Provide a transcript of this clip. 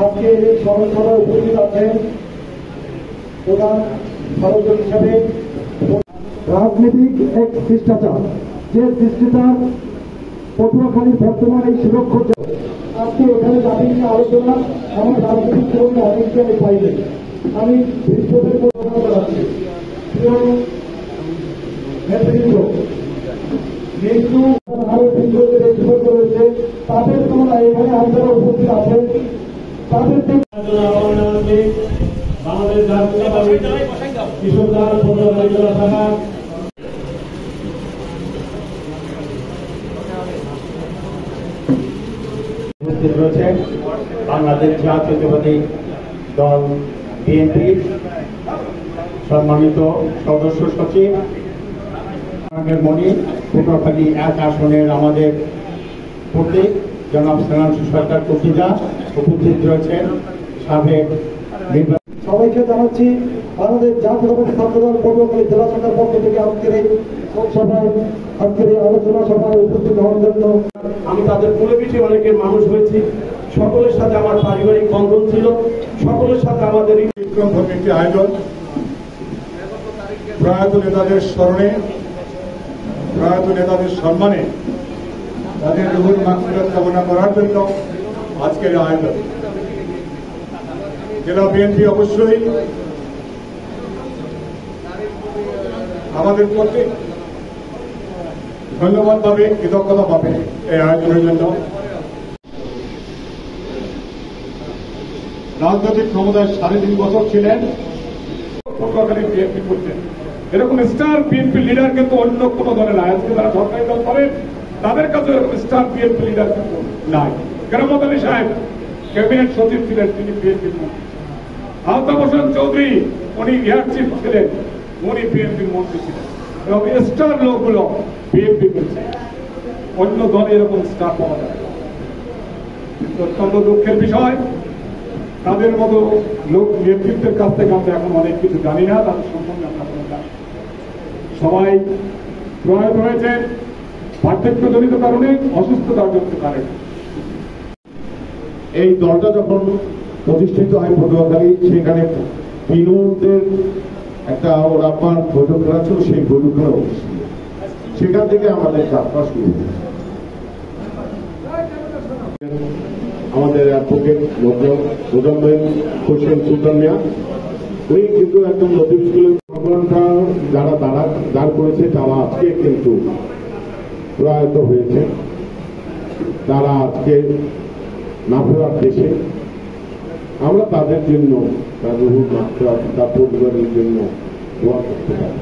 আজকে এই স্মরণ সভায় উপস্থিত আছেন প্রধান সদস্য হিসাবে রাজনৈতিক এক শিষ্টাচার, যে শিষ্টাচার পটুয়াখালীর বর্তমান এই সুরক্ষা। আজকে এখানে যাদের নিয়ে আলোচনা আমার রাজনৈতিক জীবনে অনেককে আমি পাইনি। আমি বিশ্বদের ঘোষণা করাচ্ছি কিন্তু আরো বিশ্বদের নেতৃত্ব রয়েছে, তাদের তুলনায় এখানে আপনারা উপস্থিত আছেন। তাদেরকে বাংলাদেশ জাতীয়তাবাদী কৃষক দল পটুয়াখালী জেলা শাখা উপস্থিত রয়েছে বাংলাদেশ জাতীয়তাবাদী দল বিএনপির সম্মানিত সদস্য সচিব মণি, পটুয়াখালী 1 আসনের আমাদের প্রতীক জনাব শ্রেয়াংশু সরকার কর্তৃজা উপস্থিত রয়েছেন। সাবেক সবাইকে জানাচ্ছি বাংলাদেশ জাতীয়তাবাদী ছাত্রদল পটুয়াখালী জেলা শাখার পক্ষ থেকে আজকের এই সভায়, আজকের এই আলোচনা সভায় উপস্থিত হওয়ার জন্য আমি তাদের কোলে পিঠে অনেকের মানুষ হয়েছি। সকলের সাথে আমার পারিবারিক বন্ধন ছিল, সকলের সাথে আমাদের একটি আয়োজন প্রয়াত নেতাদের স্মরণে, প্রয়াত নেতাদের সম্মানে, তাদের রুহুর মাগফিরাত কামনা করার জন্য আজকের আয়োজন। জেলা বিএনপি অবশ্যই আমাদের প্রত্যেক ধন্যবাদ পাবে, কৃতজ্ঞতা পাবে এই আয়োজনের জন্য। রাজনৈতিক ক্ষমতায় 3.5 বছর ছিলেন, পটুয়াখালী বিএনপি করতেন। এরকম স্টার বিএনপি লিডার কিন্তু অন্য কোন দলে নাই। আজকে তারা সরকারি দল করেন, তাদের কাছে এরকম স্টার বিএনপি লিডার কিন্তু নাই। কেরামত আলী সাহেব ক্যাবিনেট সচিব ছিলেন, তিনি বিএনপির মন্ত্রী। আলতাফ হোসেন চৌধুরী উনি এয়ার চিফ ছিলেন, উনি বিএনপির মন্ত্রী ছিলেন। এবং স্টার লোকগুলো বিএনপি করছে, অন্য দলে এরকম স্টার পাওয়া যায়। অত্যন্ত দুঃখের বিষয়, তাদের মতো লোক নেতৃত্বের কাছ থেকে আমরা এখন অনেক কিছু জানি না, তাদের সম্বন্ধে আমরা কোনো জানি। সবাই প্রয়াত হয়েছেন বার্ধক্যজনিত কারণে, অসুস্থতার জনিত কারণে। এই দলটা যখন প্রতিষ্ঠিত হয় পটুয়াখালী, সেখানে বিনোদের একটা ওর আব্বার বৈঠক করা ছিল, সেই বৈঠকগুলো সেখান থেকে আমাদের যাত্রা শুরু। আমাদের অ্যাডভোকেট মোজাম্মেল হোসেন সুলতান মিয়া, উনি কিন্তু একদম নতুন স্কুলের যারা দাঁড় করেছে, তারা আজকে কিন্তু প্রয়াত হয়েছে। তারা আজকে না ফেরার দেশে। আমরা তাদের জন্য, তার রুহুর মাত্রা, তার পরিবারের জন্য দোয়া করতে পারি।